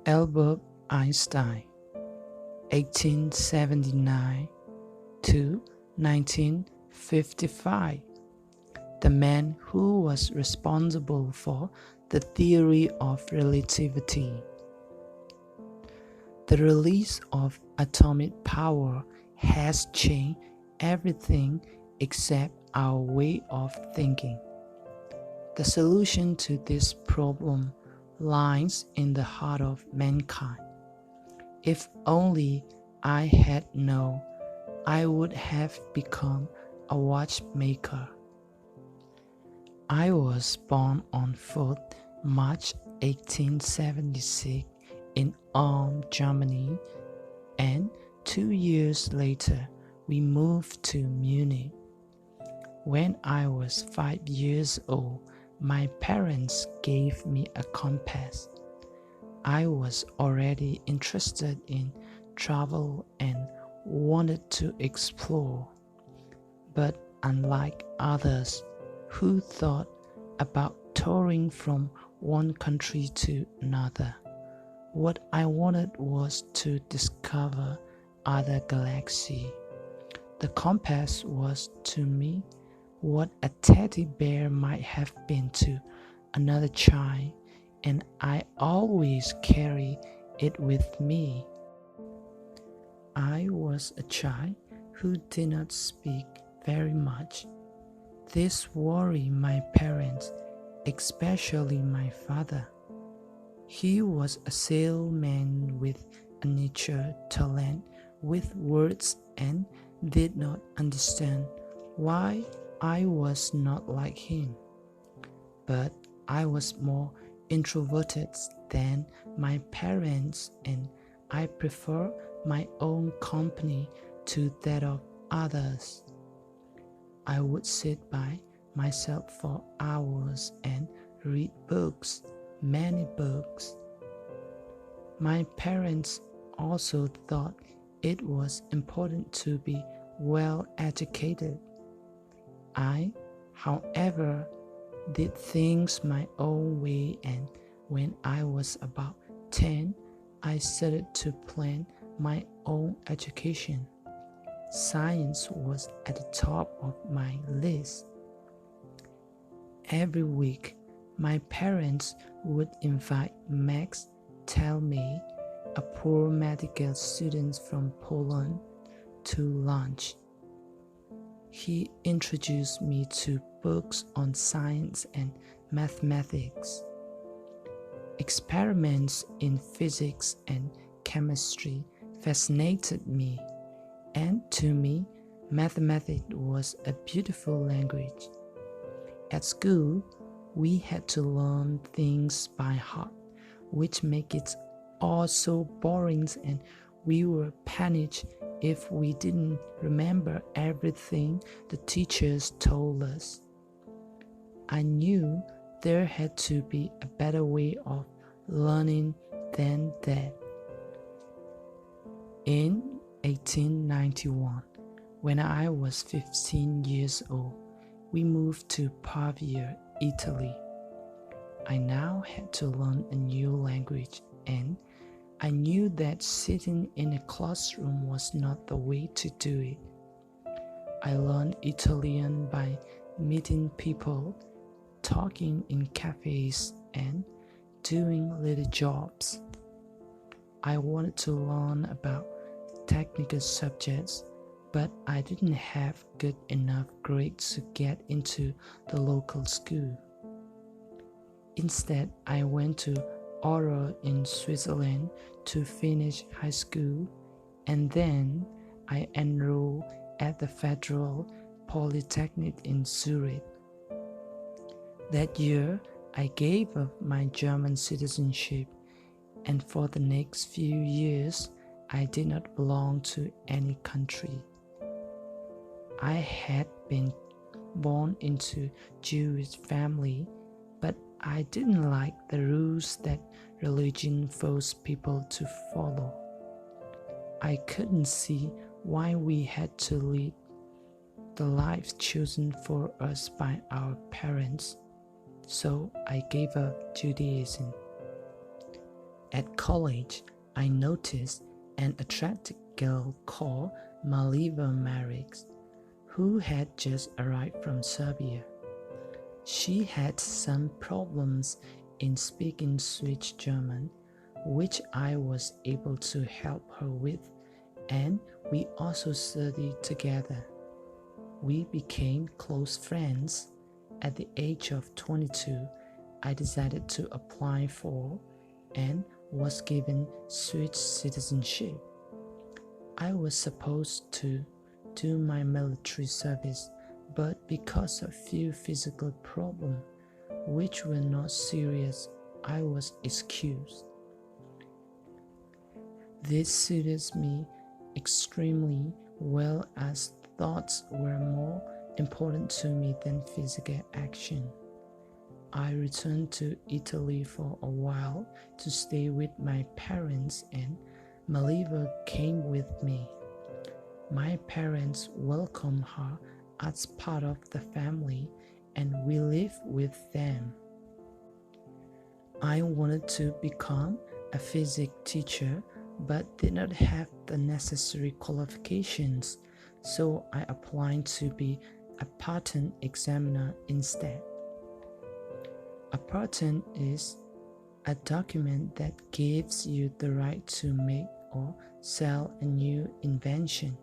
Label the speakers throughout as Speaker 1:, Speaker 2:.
Speaker 1: Albert Einstein, 1879 to 1955, the man who was responsible for the theory of relativity. The release of atomic power has changed everything except our way of thinking. The solution to this problem lies in the heart of mankind. If only I had known, I would have become a watchmaker. I was born on 4th March 1876 in Ulm, Germany, and 2 years later we moved to Munich. When I was 5 years old, my parents gave me a compass. I was already interested in travel and wanted to explore. But unlike others who thought about touring from one country to another, what I wanted was to discover other galaxies. The compass was to me what a teddy bear might have been to another child, and I always carry it with me. I was a child who did not speak very much. This worried my parents, especially my father. He was a salesman with a natural talent with words and did not understand why I was not like him. But I was more introverted than my parents, and I prefer my own company to that of others. I would sit by myself for hours and read books, many books. My parents also thought it was important to be well educated. I, however, did things my own way, and when I was about 10, I started to plan my own education. Science was at the top of my list. Every week, my parents would invite Max Telme, a poor medical student from Poland, to lunch. He introduced me to books on science and mathematics. Experiments in physics and chemistry fascinated me, and to me, mathematics was a beautiful language. At school, we had to learn things by heart, which made it all so boring, and we were punished if we didn't remember everything the teachers told us. I knew there had to be a better way of learning than that. In 1891, when I was 15 years old, we moved to Pavia, Italy. I now had to learn a new language, and I knew that sitting in a classroom was not the way to do it. I learned Italian by meeting people, talking in cafes, and doing little jobs. I wanted to learn about technical subjects, but I didn't have good enough grades to get into the local school. Instead, I went to Isreal in Switzerland to finish high school, and then I enrolled at the Federal Polytechnic in Zurich. That year, I gave up my German citizenship, and for the next few years, I did not belong to any country. I had been born into a Jewish family, but I didn't like the rules that religion forced people to follow. I couldn't see why we had to lead the lives chosen for us by our parents. so I gave up Judaism. At college, I noticed an attractive girl called Maliva Marix, who had just arrived from Serbia. She had some problems in speaking Swiss German, which I was able to help her with, and we also studied together. We became close friends. At the age of 22, I decided to apply for and was given Swiss citizenship. I was supposed to do my military service, but because of few physical problems, which were not serious, I was excused. This suited me extremely well, as thoughts were more important to me than physical action. I returned to Italy for a while to stay with my parents, and Maliva came with me. My parents welcomed her as part of the family, and we lived with them. I wanted to become a physics teacher but did not have the necessary qualifications, so I applied to be a patent examiner instead. A patent is a document that gives you the right to make or sell a new invention.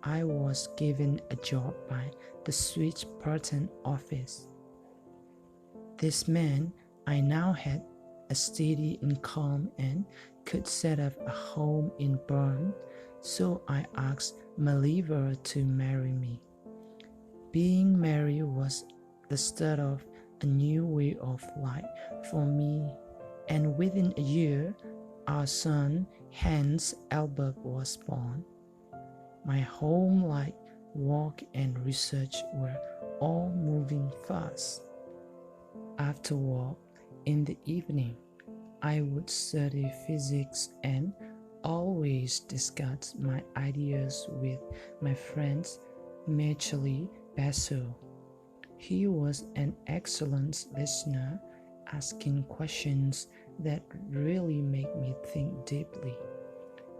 Speaker 1: I was given a job by the Swiss Patent Office. This meant I now had a steady income and could set up a home in Bern, so I asked Maliva to marry me. Being married was the start of a new way of life for me, and within a year, our son Hans Albert was born. My home life, work, and research were all moving fast. After work, in the evening, I would study physics and always discuss my ideas with my friend Michele Basso. He was an excellent listener, asking questions that really made me think deeply.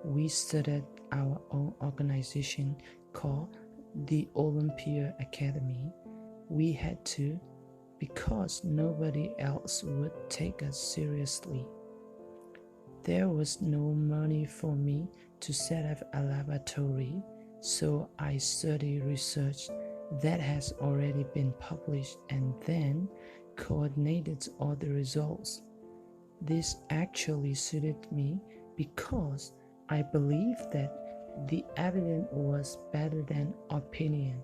Speaker 1: We started our own organization called the Olympia Academy. We had to because nobody else would take us seriously. There was no money for me to set up a laboratory, so I studied research that has already been published and then coordinated all the results. This actually suited me because I believed that the evidence was better than opinion.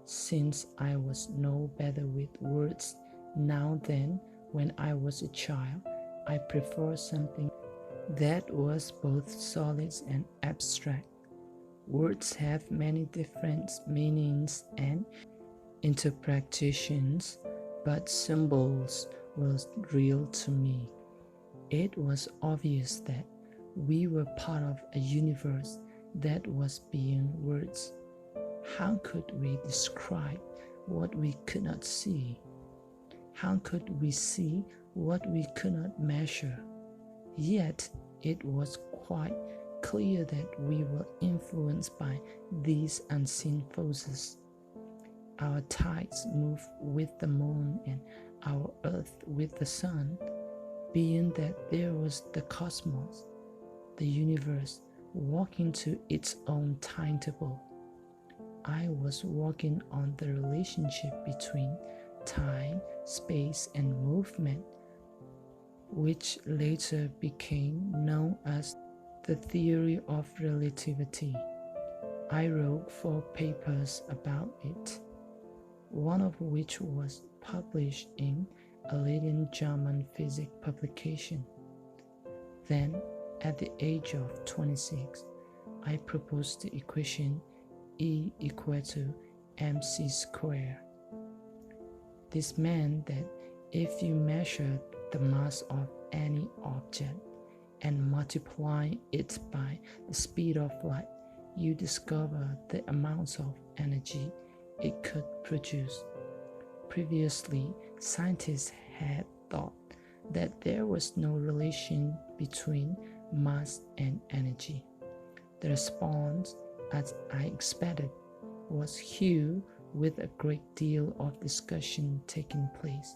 Speaker 1: Since I was no better with words now than when I was a child, I preferred something that was both solid and abstract. Words have many different meanings and interpretations, but symbols were real to me. It was obvious that we were part of a universe that was beyond words. How could we describe what we could not see? How could we see what we could not measure? Yet it was quite clear that we were influenced by these unseen forces. Our tides move with the moon and our earth with the sun. Beyond that, there was the cosmos, the universe, walking to its own timetable. I was working on the relationship between time, space, and movement, which later became known as the theory of relativity. I wrote 4 papers about it, one of which was published in a leading German physics publication. Then, at the age of 26, I proposed the equation E = mc squared. This meant that if you measure the mass of any object and multiply it by the speed of light, you discover the amounts of energy it could produce. Previously, scientists had thought that there was no relation between mass and energy. The response, as I expected, was huge, with a great deal of discussion taking place.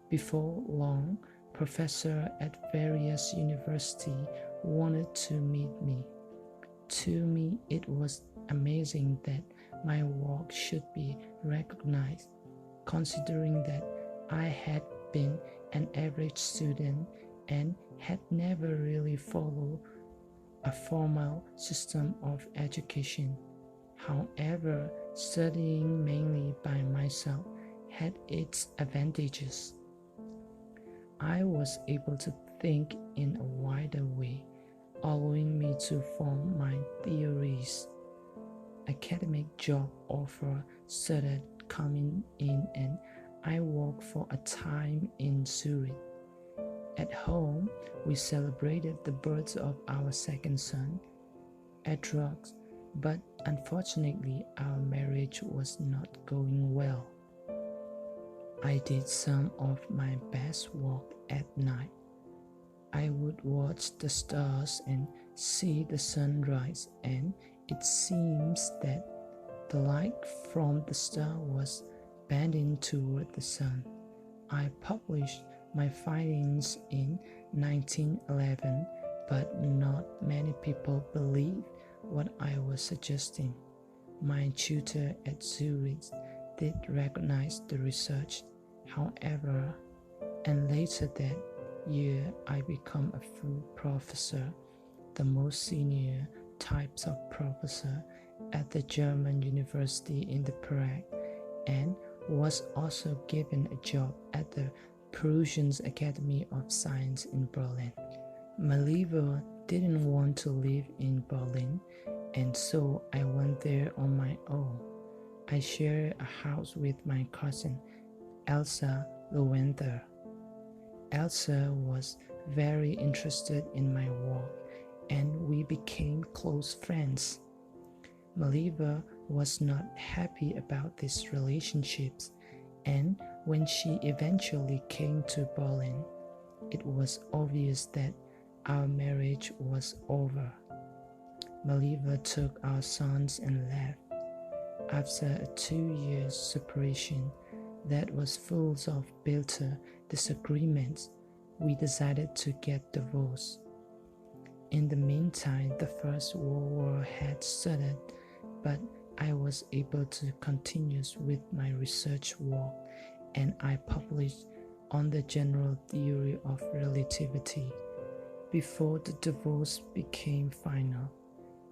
Speaker 1: Before long, professors at various universities wanted to meet me. To me, it was amazing that my work should be recognized, considering that I had been an average student and had never really followed a formal system of education. However, studying mainly by myself had its advantages. I was able to think in a wider way, allowing me to form my theories. Academic job offer started coming in, and I worked for a time in Zurich. At home, we celebrated the birth of our second son, Isreal, but unfortunately our marriage was not going well. I did some of my best work at night. I would watch the stars and see the sunrise, and it seems that the light from the star was bending toward the sun. I published my findings in 1911, but not many people believed what I was suggesting. My tutor at Zurich did recognize the research, however, and later that year I became a full professor, the most senior types of professor at the German university in the Prague, and was also given a job at the Prussian Academy of Science in Berlin. My liver didn't want to live in Berlin, and so I went there on my own. I shared a house with my cousin, Elsa Lowenther. Elsa was very interested in my work, and we became close friends. Maliva was not happy about these relationships, and when she eventually came to Berlin, it was obvious that our marriage was over. Maliva took our sons and left. After a 2-year separation that was full of bitter disagreements, we decided to get divorced. In the meantime, the First World War had started, but I was able to continue with my research work, and I published on the general theory of relativity. Before the divorce became final,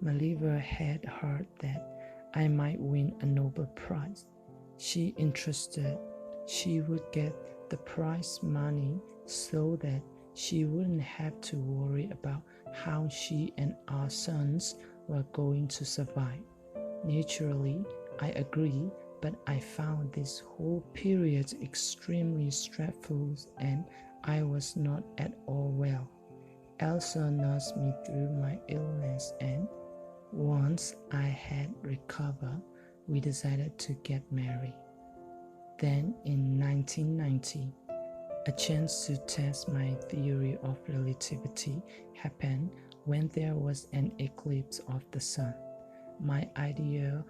Speaker 1: Maliva had heard that I might win a Nobel Prize. She insisted she would get the prize money so that she wouldn't have to worry about how she and our sons were going to survive. Naturally, I agreed, but I found this whole period extremely stressful and I was not at all well. Elsa nursed me through my illness, and once I had recovered, we decided to get married. Then in 1990, a chance to test my theory of relativity happened when there was an eclipse of the sun. My ideas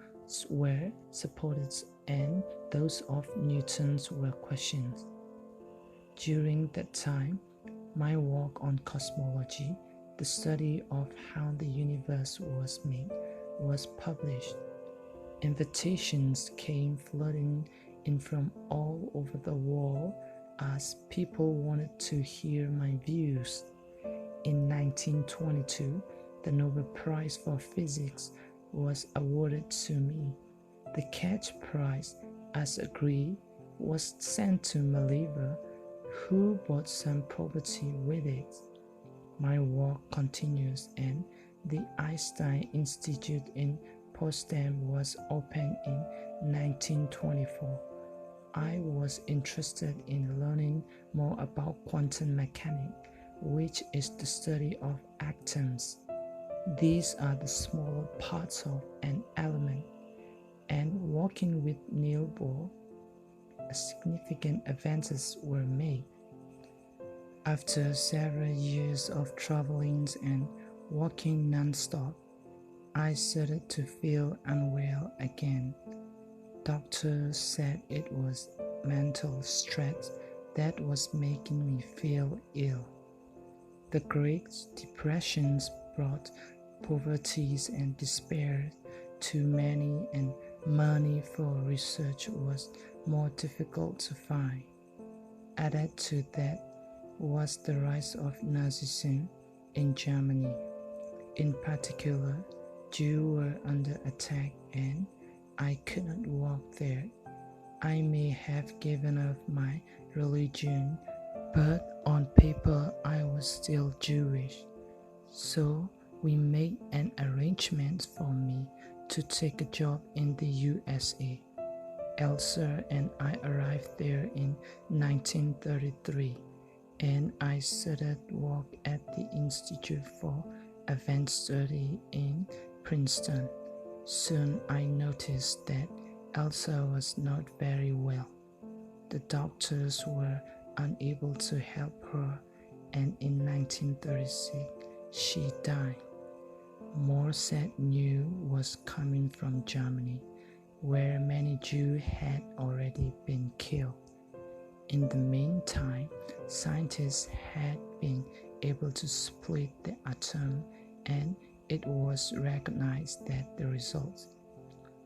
Speaker 1: were supported and those of Newton's were questioned. During that time, my work on cosmology, the study of how the universe was made, was published. Invitations came flooding in from all over the world as people wanted to hear my views. In 1922, the Nobel Prize for Physics was awarded to me. The cash prize, as agreed, was sent to Maliva, who bought some property with it. My work continues, and the Einstein Institute in Potsdam was opened in 1924. I was interested in learning more about quantum mechanics, which is the study of atoms. These are the smaller parts of an element, and working with Niels Bohr, significant advances were made. After several years of traveling and working non-stop, I started to feel unwell again. Doctors said it was mental stress that was making me feel ill. The Great Depressions brought poverty and despair to many, and money for research was more difficult to find. Added to that was the rise of Nazism in Germany. In particular, Jews were under attack and I could not walk there. I may have given up my religion, but on paper I was still Jewish. So we made an arrangement for me to take a job in the USA. Elsa and I arrived there in 1933, and I started work at the Institute for Advanced Study in Princeton. Soon I noticed that Elsa was not very well. The doctors were unable to help her, and in 1936 she died. More sad news was coming from Germany, where many Jews had already been killed. In the meantime, scientists had been able to split the atom, and it was recognized that the results,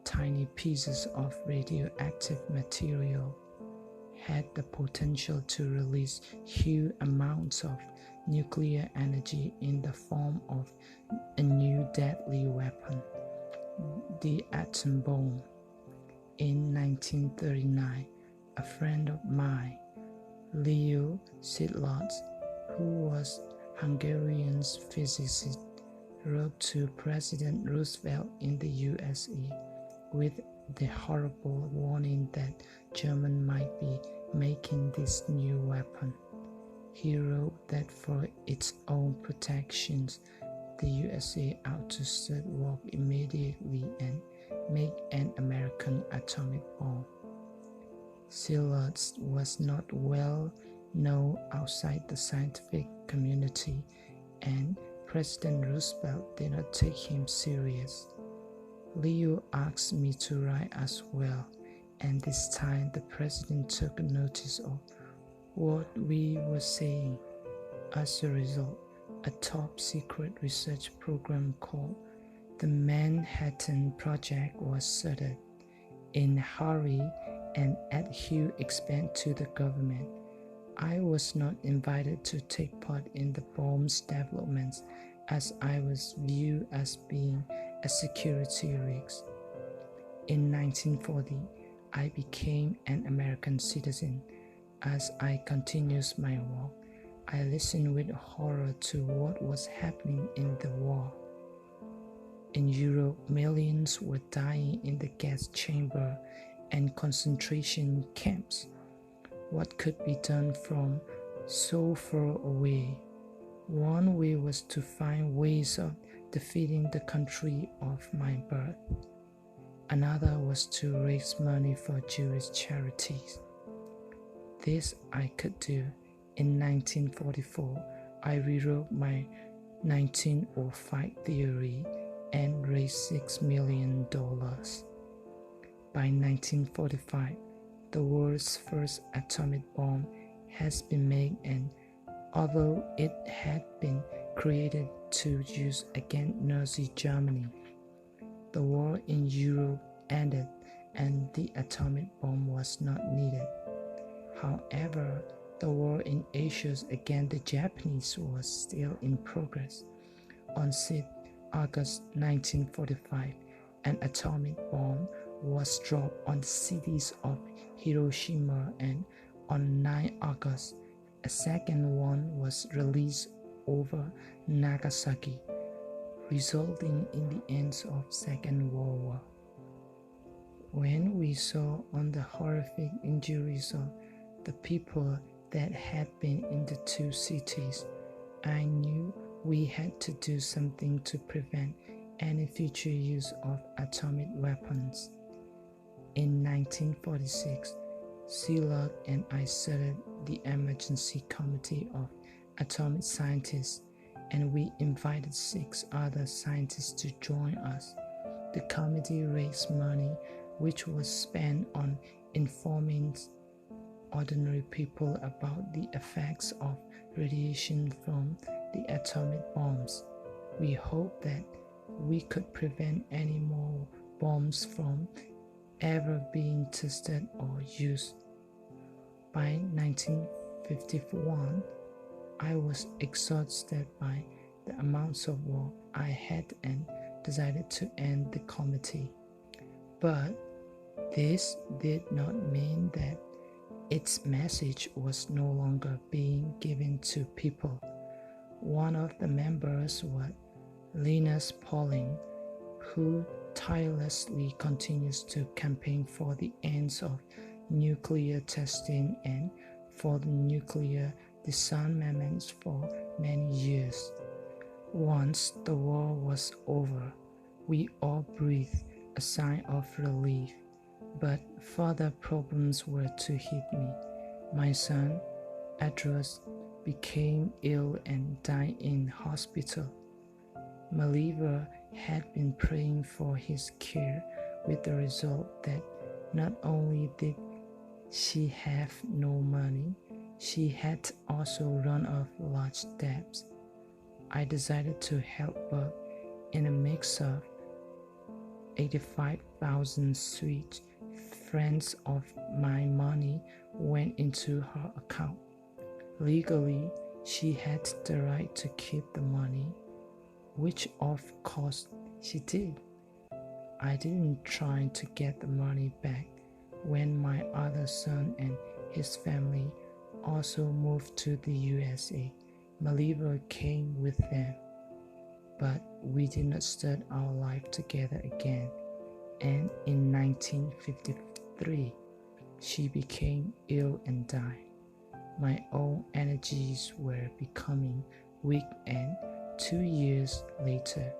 Speaker 1: tiny pieces of radioactive material, had the potential to release huge amounts of nuclear energy in the form of a new deadly weapon, the atom bomb. In 1939, a friend of mine, Leo Szilard, who was Hungarian physicist, wrote to President Roosevelt in the USA with the horrible warning that Germany might be making this new weapon. He wrote that for its own protections, the USA ought to start work immediately and make an American atomic bomb. Szilard was not well known outside the scientific community, and President Roosevelt did not take him serious. Leo asked me to write as well, and this time the president took notice of what we were saying. As a result, a top-secret research program called the Manhattan Project was started in a hurry and at huge expense to the government. I was not invited to take part in the bomb's development as I was viewed as being a security risk. In 1940, I became an American citizen. As I continued my work, I listened with horror to what was happening in the war. In Europe, millions were dying in the gas chamber and concentration camps. What could be done from so far away? One way was to find ways of defeating the country of my birth. Another was to raise money for Jewish charities. This I could do. In 1944, I rewrote my 1905 theory and raised $6 million. By 1945, the world's first atomic bomb has been made, and although it had been created to use against Nazi Germany, the war in Europe ended and the atomic bomb was not needed. However, the war in Asia against the Japanese was still in progress. On 6 August 1945, an atomic bomb was dropped on the cities of Hiroshima, and on 9 August, a second one was released over Nagasaki, resulting in the end of Second World War. When we saw on the horrific injuries of the people that had been in the two cities, I knew we had to do something to prevent any future use of atomic weapons. In 1946, Szilard and I started the Emergency Committee of atomic scientists, and we invited 6 other scientists to join us. The committee raised money which was spent on informing ordinary people about the effects of radiation from the atomic bombs. We hoped that we could prevent any more bombs from ever being tested or used. By 1951, I was exhausted by the amounts of work I had and decided to end the committee. But this did not mean that its message was no longer being given to people. One of the members was Linus Pauling, who tirelessly continues to campaign for the ends of nuclear testing and for the nuclear disarmament for many years. Once the war was over, we all breathed a sigh of relief, but further problems were to hit me. My son, Edward, became ill and died in hospital. Maliva had been praying for his care, with the result that not only did she have no money, she had also run off large debts. I decided to help her. In a mix of 85,000 Swiss francs of my money went into her account. Legally, she had the right to keep the money, which of course she did. I didn't try to get the money back when my other son and his family also moved to the USA. Maliva came with them, but we did not start our life together again, and in 1953 she became ill and died. My own energies were becoming weak, and 2 years later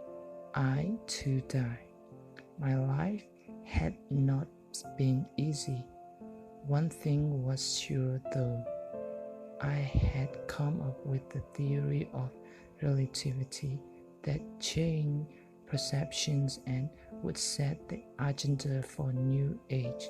Speaker 1: I too died. My life had not been easy. One thing was sure though. I had come up with the theory of relativity that changed perceptions and would set the agenda for a new age.